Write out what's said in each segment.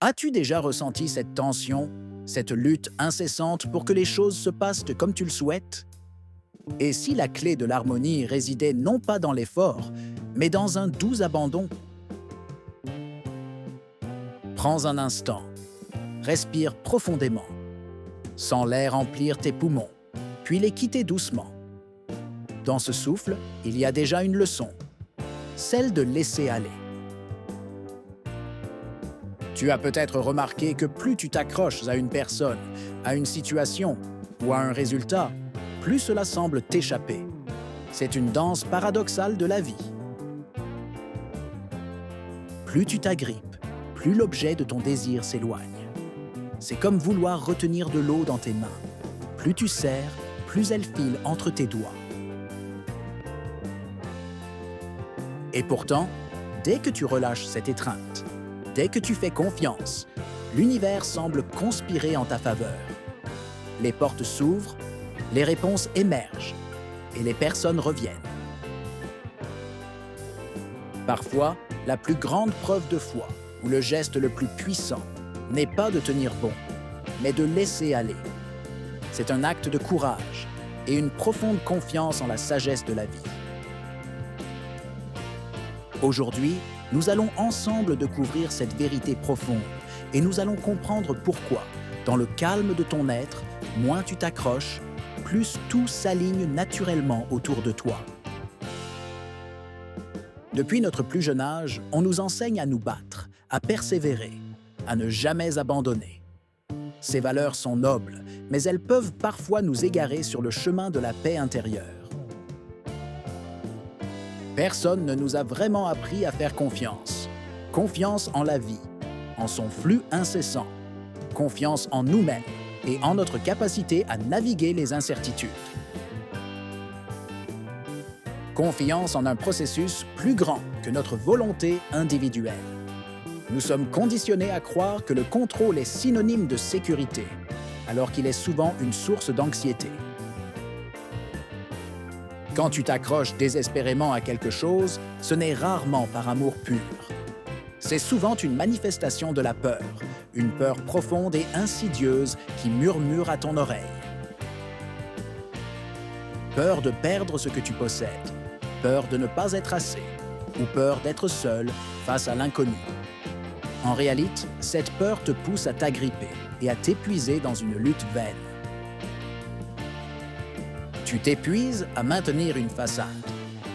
As-tu déjà ressenti cette tension, cette lutte incessante pour que les choses se passent comme tu le souhaites? Et si la clé de l'harmonie résidait non pas dans l'effort, mais dans un doux abandon? Prends un instant, respire profondément, sens l'air remplir tes poumons, puis les quitter doucement. Dans ce souffle, il y a déjà une leçon, celle de laisser aller. Tu as peut-être remarqué que plus tu t'accroches à une personne, à une situation ou à un résultat, plus cela semble t'échapper. C'est une danse paradoxale de la vie. Plus tu t'agrippes, plus l'objet de ton désir s'éloigne. C'est comme vouloir retenir de l'eau dans tes mains. Plus tu serres, plus elle file entre tes doigts. Et pourtant, dès que tu relâches cette étreinte, dès que tu fais confiance, l'univers semble conspirer en ta faveur. Les portes s'ouvrent, les réponses émergent et les personnes reviennent. Parfois, la plus grande preuve de foi ou le geste le plus puissant n'est pas de tenir bon, mais de laisser aller. C'est un acte de courage et une profonde confiance en la sagesse de la vie. Aujourd'hui, nous allons ensemble découvrir cette vérité profonde et nous allons comprendre pourquoi, dans le calme de ton être, moins tu t'accroches, plus tout s'aligne naturellement autour de toi. Depuis notre plus jeune âge, on nous enseigne à nous battre, à persévérer, à ne jamais abandonner. Ces valeurs sont nobles, mais elles peuvent parfois nous égarer sur le chemin de la paix intérieure. Personne ne nous a vraiment appris à faire confiance. Confiance en la vie, en son flux incessant. Confiance en nous-mêmes et en notre capacité à naviguer les incertitudes. Confiance en un processus plus grand que notre volonté individuelle. Nous sommes conditionnés à croire que le contrôle est synonyme de sécurité, alors qu'il est souvent une source d'anxiété. Quand tu t'accroches désespérément à quelque chose, ce n'est rarement par amour pur. C'est souvent une manifestation de la peur, une peur profonde et insidieuse qui murmure à ton oreille. Peur de perdre ce que tu possèdes, peur de ne pas être assez, ou peur d'être seul face à l'inconnu. En réalité, cette peur te pousse à t'agripper et à t'épuiser dans une lutte vaine. Tu t'épuises à maintenir une façade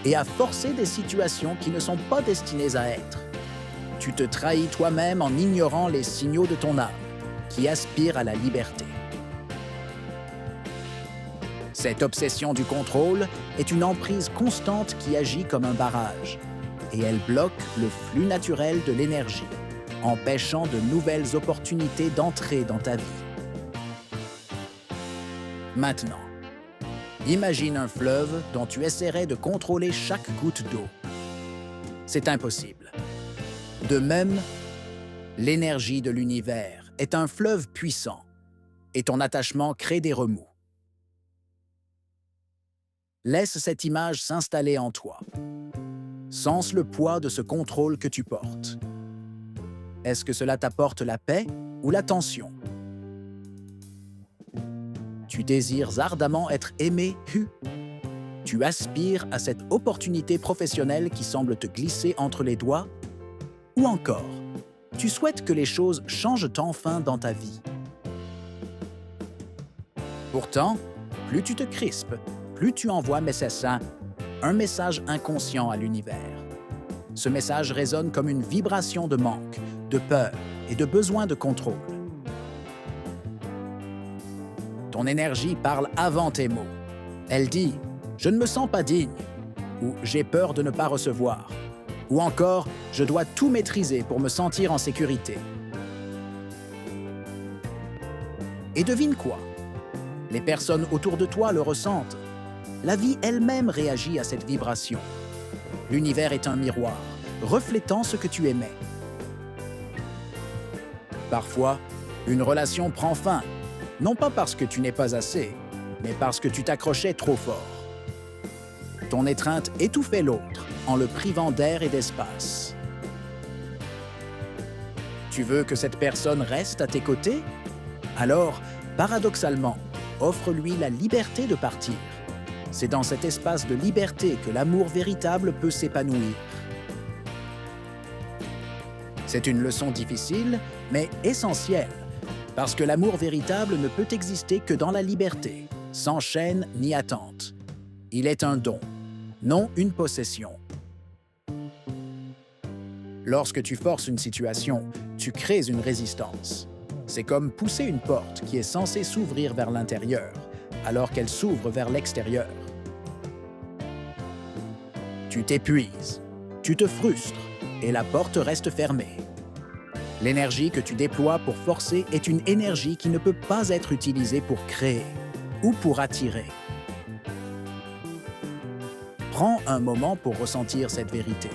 et à forcer des situations qui ne sont pas destinées à être. Tu te trahis toi-même en ignorant les signaux de ton âme, qui aspire à la liberté. Cette obsession du contrôle est une emprise constante qui agit comme un barrage, et elle bloque le flux naturel de l'énergie, empêchant de nouvelles opportunités d'entrer dans ta vie. Maintenant, imagine un fleuve dont tu essaierais de contrôler chaque goutte d'eau. C'est impossible. De même, l'énergie de l'univers est un fleuve puissant et ton attachement crée des remous. Laisse cette image s'installer en toi. Sens le poids de ce contrôle que tu portes. Est-ce que cela t'apporte la paix ou la tension? Tu désires ardemment être aimé, Tu aspires à cette opportunité professionnelle qui semble te glisser entre les doigts? Ou encore, tu souhaites que les choses changent enfin dans ta vie? Pourtant, plus tu te crispes, plus tu envoies, mais c'est ça, un message inconscient à l'univers. Ce message résonne comme une vibration de manque, de peur et de besoin de contrôle. Ton énergie parle avant tes mots. Elle dit « Je ne me sens pas digne » ou « J'ai peur de ne pas recevoir » ou encore « Je dois tout maîtriser pour me sentir en sécurité ». Et devine quoi? Les personnes autour de toi le ressentent. La vie elle-même réagit à cette vibration. L'univers est un miroir, reflétant ce que tu émets. Parfois, une relation prend fin, non pas parce que tu n'es pas assez, mais parce que tu t'accrochais trop fort. Ton étreinte étouffait l'autre en le privant d'air et d'espace. Tu veux que cette personne reste à tes côtés? Alors, paradoxalement, offre-lui la liberté de partir. C'est dans cet espace de liberté que l'amour véritable peut s'épanouir. C'est une leçon difficile, mais essentielle, parce que l'amour véritable ne peut exister que dans la liberté, sans chaîne ni attente. Il est un don, non une possession. Lorsque tu forces une situation, tu crées une résistance. C'est comme pousser une porte qui est censée s'ouvrir vers l'intérieur, alors qu'elle s'ouvre vers l'extérieur. Tu t'épuises, tu te frustres, et la porte reste fermée. L'énergie que tu déploies pour forcer est une énergie qui ne peut pas être utilisée pour créer ou pour attirer. Prends un moment pour ressentir cette vérité.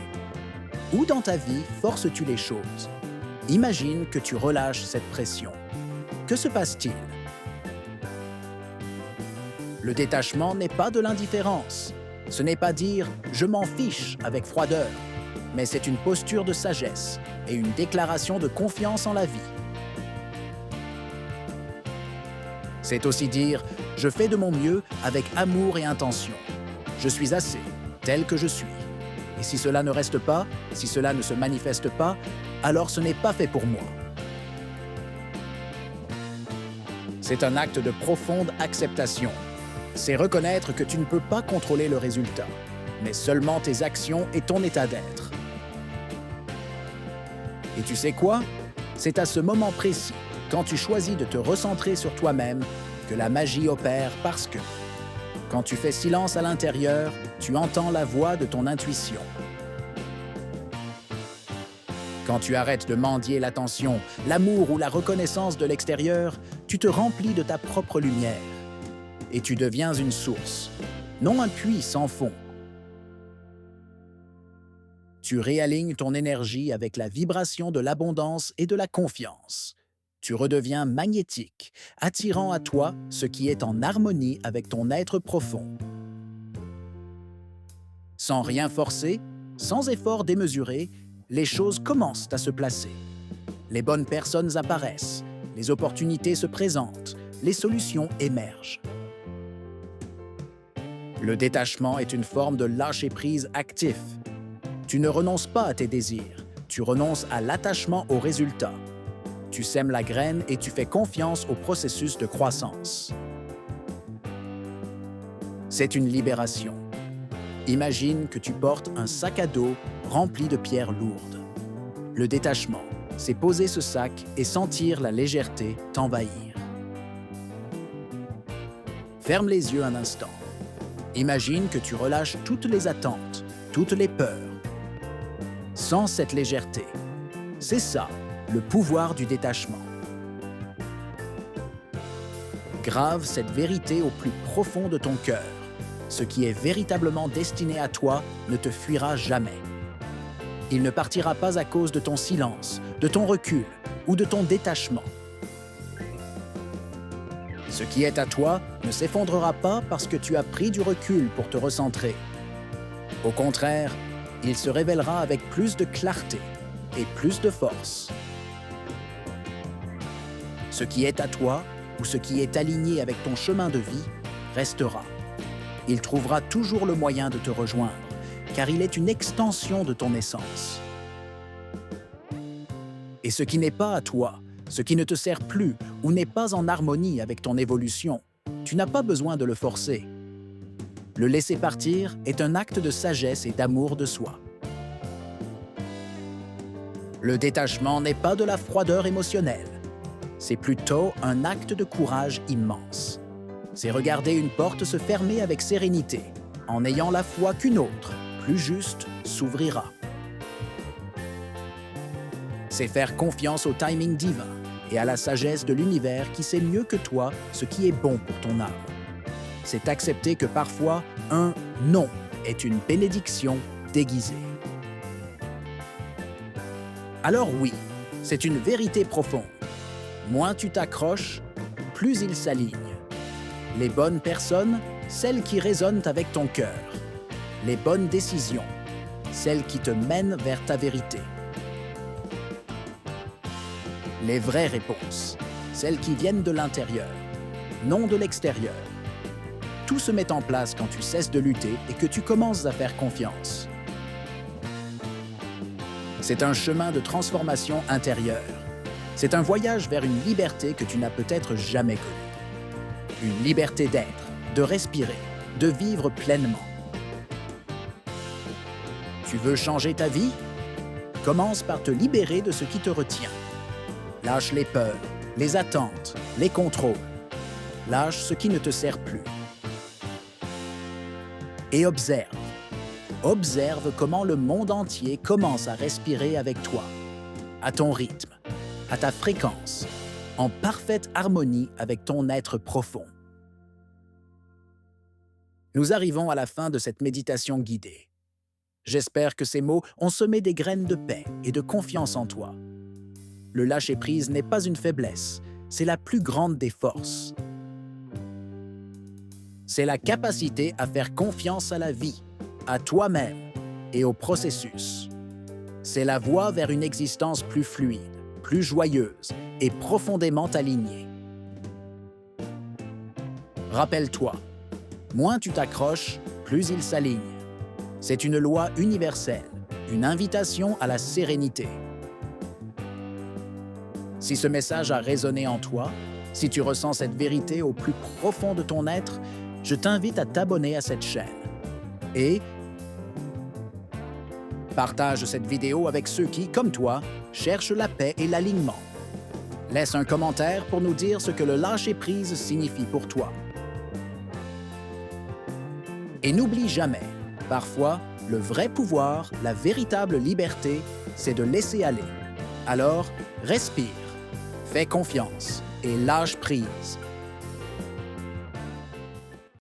Où dans ta vie forces-tu les choses? Imagine que tu relâches cette pression. Que se passe-t-il? Le détachement n'est pas de l'indifférence. Ce n'est pas dire « je m'en fiche » avec froideur, mais c'est une posture de sagesse et une déclaration de confiance en la vie. C'est aussi dire « je fais de mon mieux avec amour et intention. Je suis assez, tel que je suis. Et si cela ne reste pas, si cela ne se manifeste pas, alors ce n'est pas fait pour moi. » C'est un acte de profonde acceptation. C'est reconnaître que tu ne peux pas contrôler le résultat, mais seulement tes actions et ton état d'être. Et tu sais quoi? C'est à ce moment précis, quand tu choisis de te recentrer sur toi-même, que la magie opère parce que, quand tu fais silence à l'intérieur, tu entends la voix de ton intuition. Quand tu arrêtes de mendier l'attention, l'amour ou la reconnaissance de l'extérieur, tu te remplis de ta propre lumière. Et tu deviens une source, non un puits sans fond. Tu réalignes ton énergie avec la vibration de l'abondance et de la confiance. Tu redeviens magnétique, attirant à toi ce qui est en harmonie avec ton être profond. Sans rien forcer, sans effort démesuré, les choses commencent à se placer. Les bonnes personnes apparaissent, les opportunités se présentent, les solutions émergent. Le détachement est une forme de lâcher-prise actif. Tu ne renonces pas à tes désirs, tu renonces à l'attachement au résultat. Tu sèmes la graine et tu fais confiance au processus de croissance. C'est une libération. Imagine que tu portes un sac à dos rempli de pierres lourdes. Le détachement, c'est poser ce sac et sentir la légèreté t'envahir. Ferme les yeux un instant. Imagine que tu relâches toutes les attentes, toutes les peurs. Sens cette légèreté. C'est ça, le pouvoir du détachement. Grave cette vérité au plus profond de ton cœur. Ce qui est véritablement destiné à toi ne te fuira jamais. Il ne partira pas à cause de ton silence, de ton recul ou de ton détachement. Ce qui est à toi ne s'effondrera pas parce que tu as pris du recul pour te recentrer. Au contraire, il se révélera avec plus de clarté et plus de force. Ce qui est à toi ou ce qui est aligné avec ton chemin de vie restera. Il trouvera toujours le moyen de te rejoindre, car il est une extension de ton essence. Et ce qui n'est pas à toi, ce qui ne te sert plus ou n'est pas en harmonie avec ton évolution, tu n'as pas besoin de le forcer. Le laisser partir est un acte de sagesse et d'amour de soi. Le détachement n'est pas de la froideur émotionnelle. C'est plutôt un acte de courage immense. C'est regarder une porte se fermer avec sérénité, en ayant la foi qu'une autre, plus juste, s'ouvrira. C'est faire confiance au timing divin et à la sagesse de l'univers qui sait mieux que toi ce qui est bon pour ton âme. C'est accepter que parfois, un « non » est une bénédiction déguisée. Alors oui, c'est une vérité profonde. Moins tu t'accroches, plus il s'aligne. Les bonnes personnes, celles qui résonnent avec ton cœur. Les bonnes décisions, celles qui te mènent vers ta vérité. Les vraies réponses, celles qui viennent de l'intérieur, non de l'extérieur. Tout se met en place quand tu cesses de lutter et que tu commences à faire confiance. C'est un chemin de transformation intérieure. C'est un voyage vers une liberté que tu n'as peut-être jamais connue. Une liberté d'être, de respirer, de vivre pleinement. Tu veux changer ta vie? Commence par te libérer de ce qui te retient. Lâche les peurs, les attentes, les contrôles. Lâche ce qui ne te sert plus. Et observe. Observe comment le monde entier commence à respirer avec toi, à ton rythme, à ta fréquence, en parfaite harmonie avec ton être profond. Nous arrivons à la fin de cette méditation guidée. J'espère que ces mots ont semé des graines de paix et de confiance en toi. Le lâcher-prise n'est pas une faiblesse, c'est la plus grande des forces. C'est la capacité à faire confiance à la vie, à toi-même et au processus. C'est la voie vers une existence plus fluide, plus joyeuse et profondément alignée. Rappelle-toi, moins tu t'accroches, plus il s'aligne. C'est une loi universelle, une invitation à la sérénité. Si ce message a résonné en toi, si tu ressens cette vérité au plus profond de ton être, je t'invite à t'abonner à cette chaîne. Et partage cette vidéo avec ceux qui, comme toi, cherchent la paix et l'alignement. Laisse un commentaire pour nous dire ce que le lâcher-prise signifie pour toi. Et n'oublie jamais, parfois, le vrai pouvoir, la véritable liberté, c'est de laisser aller. Alors, respire, fais confiance et lâche prise.